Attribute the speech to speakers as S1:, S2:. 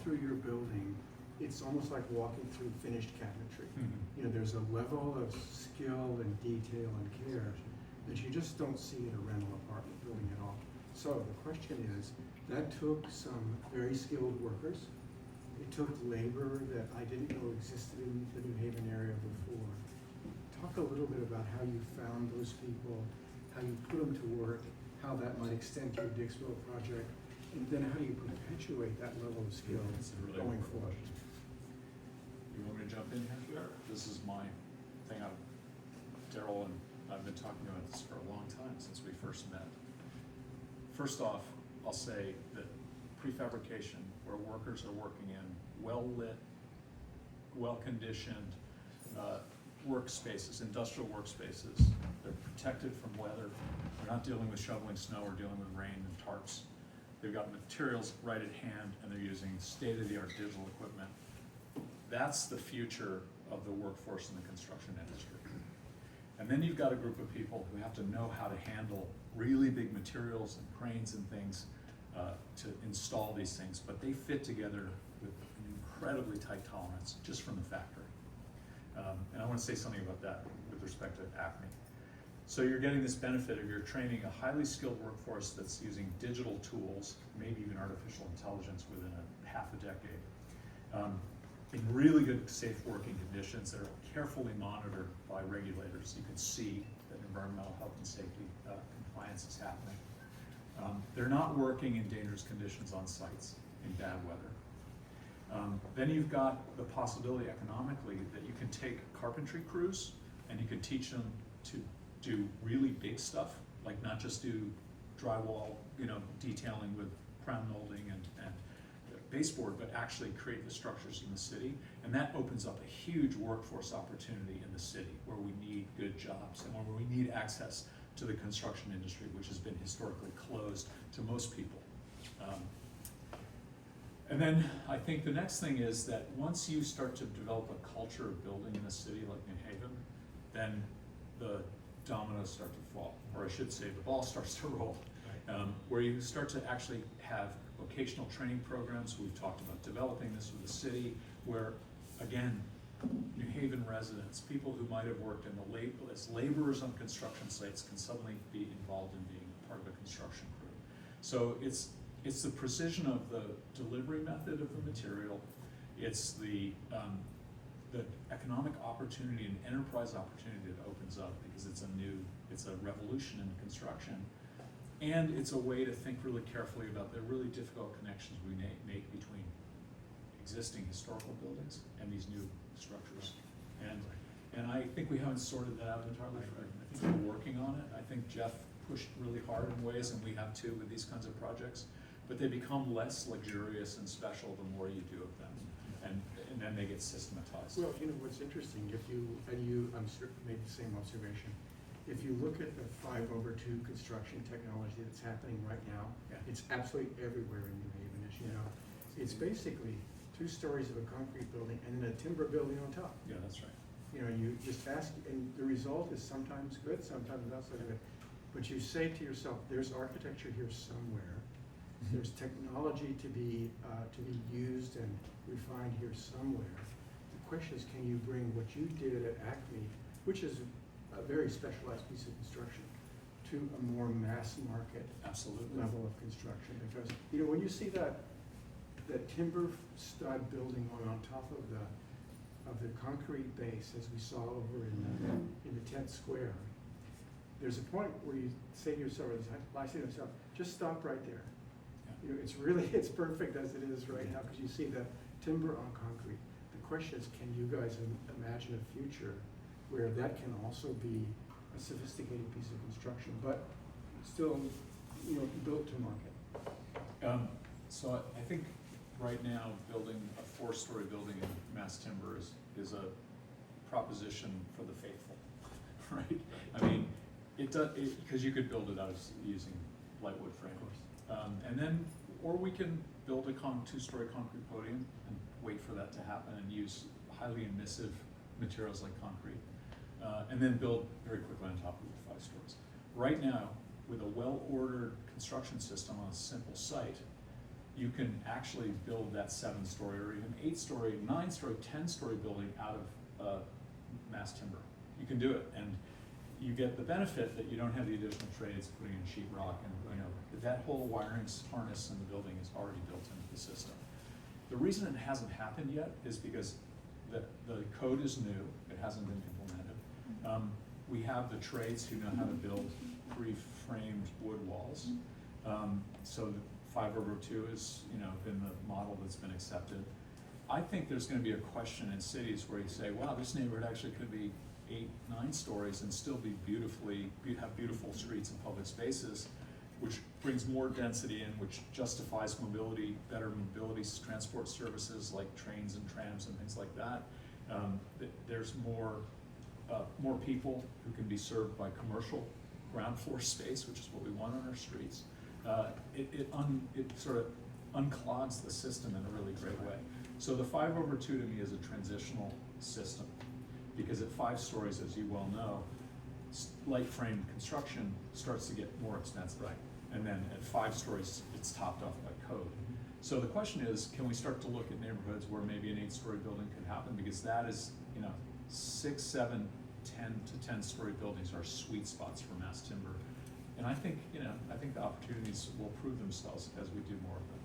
S1: through your building, it's almost like walking through finished cabinetry.
S2: Mm-hmm.
S1: You know, there's a level of skill and detail and care that you just don't see in a rental apartment building at all. So the question is, that took some very skilled workers. It took labor that I didn't know existed in the New Haven area before. Talk a little bit about how you found those people, how you put them to work, how that might extend to your Dixville project, and then how do you perpetuate that level of skill going forward?
S2: You want me to jump in here? Sure. This is my thing. Daryl and I've been talking about this for a long time, since we first met. First off, I'll say that prefabrication, where workers are working in well-lit, well-conditioned workspaces, industrial workspaces, they're protected from weather, they're not dealing with shoveling snow or dealing with rain and tarps. They've got materials right at hand, and they're using state-of-the-art digital equipment. That's the future of the workforce in the construction industry. And then you've got a group of people who have to know how to handle really big materials and cranes and things to install these things, but they fit together with an incredibly tight tolerance just from the factory. And I want to say something about that with respect to ACME. So you're getting this benefit of you're training a highly skilled workforce that's using digital tools, maybe even artificial intelligence within a half a decade, in really good safe working conditions that are carefully monitored by regulators. You can see that environmental health and safety compliance is happening. They're not working in dangerous conditions on sites in bad weather. Then you've got the possibility economically that you can take carpentry crews and you can teach them to do really big stuff, like not just do drywall, detailing with crown molding and baseboard, but actually create the structures in the city. And that opens up a huge workforce opportunity in the city where we need good jobs and where we need access to the construction industry, which has been historically closed to most people. And then I think the next thing is that once you start to develop a culture of building in a city like New Haven, then the dominoes start to fall, or I should say the ball starts to roll, where you start to actually have vocational training programs. We've talked about developing this with the city, where again, New Haven residents, people who might have worked in as laborers on construction sites, can suddenly be involved in being part of a construction crew. So it's the precision of the delivery method of the material. It's the economic opportunity and enterprise opportunity that opens up because it's a revolution in construction. And it's a way to think really carefully about the really difficult connections we make between existing historical buildings and these new structures. And I think we haven't sorted that out entirely. I think we're working on it. I think Jeff pushed really hard in ways, and we have too with these kinds of projects, but they become less luxurious and special the more you do of them. And then they get systematized.
S1: Well, what's interesting, I'm sure made the same observation. If you look at the 5/2 construction technology that's happening right now, it's absolutely everywhere in New Haven, as you know. It's basically 2 stories of a concrete building and then a timber building on top.
S2: Yeah, that's right.
S1: You just ask, and the result is sometimes good, sometimes not so good. But you say to yourself, there's architecture here somewhere. There's technology to be used and refined here somewhere. The question is, can you bring what you did at ACME, which is a very specialized piece of construction, to a more mass market level of construction? Because when you see that timber stud building on top of the concrete base, as we saw over in the 10th Square, there's a point where you say to yourself, I say to myself, just stop right there. It's perfect as it is right now because you see the timber on concrete. The question is, can you guys imagine a future where that can also be a sophisticated piece of construction, but still, built to market?
S2: So I think right now building a 4-story building in mass timber is a proposition for the faithful, right? I mean, it does, because you could build it out using light wood frame. And then, or we can build a 2-story concrete podium and wait for that to happen and use highly emissive materials like concrete, and then build very quickly on top of it 5 stories. Right now, with a well-ordered construction system on a simple site, you can actually build that 7-story or even 8-story, 9-story, 10-story building out of mass timber. You can do it, and you get the benefit that you don't have the additional trades, putting in sheetrock, and that whole wiring harness in the building is already built into the system. The reason it hasn't happened yet is because the code is new, it hasn't been implemented. We have the trades who know how to build pre-framed wood walls. So 5/2 is, been the model that's been accepted. I think there's gonna be a question in cities where you say, wow, this neighborhood actually could be 8, 9 stories and still be have beautiful streets and public spaces, which brings more density in, which justifies mobility, better mobility transport services like trains and trams and things like that. There's more people who can be served by commercial ground floor space, which is what we want on our streets. It sort of unclogs the system in a really great way. So the 5/2 to me is a transitional system, because at 5 stories, as you well know, light frame construction starts to get more expensive.
S3: Right.
S2: And then at 5 stories, it's topped off by code. So the question is, can we start to look at neighborhoods where maybe an 8-story building could happen? Because that is, 6, 7, 10 to 10-story buildings are sweet spots for mass timber. And I think, the opportunities will prove themselves as we do more of them.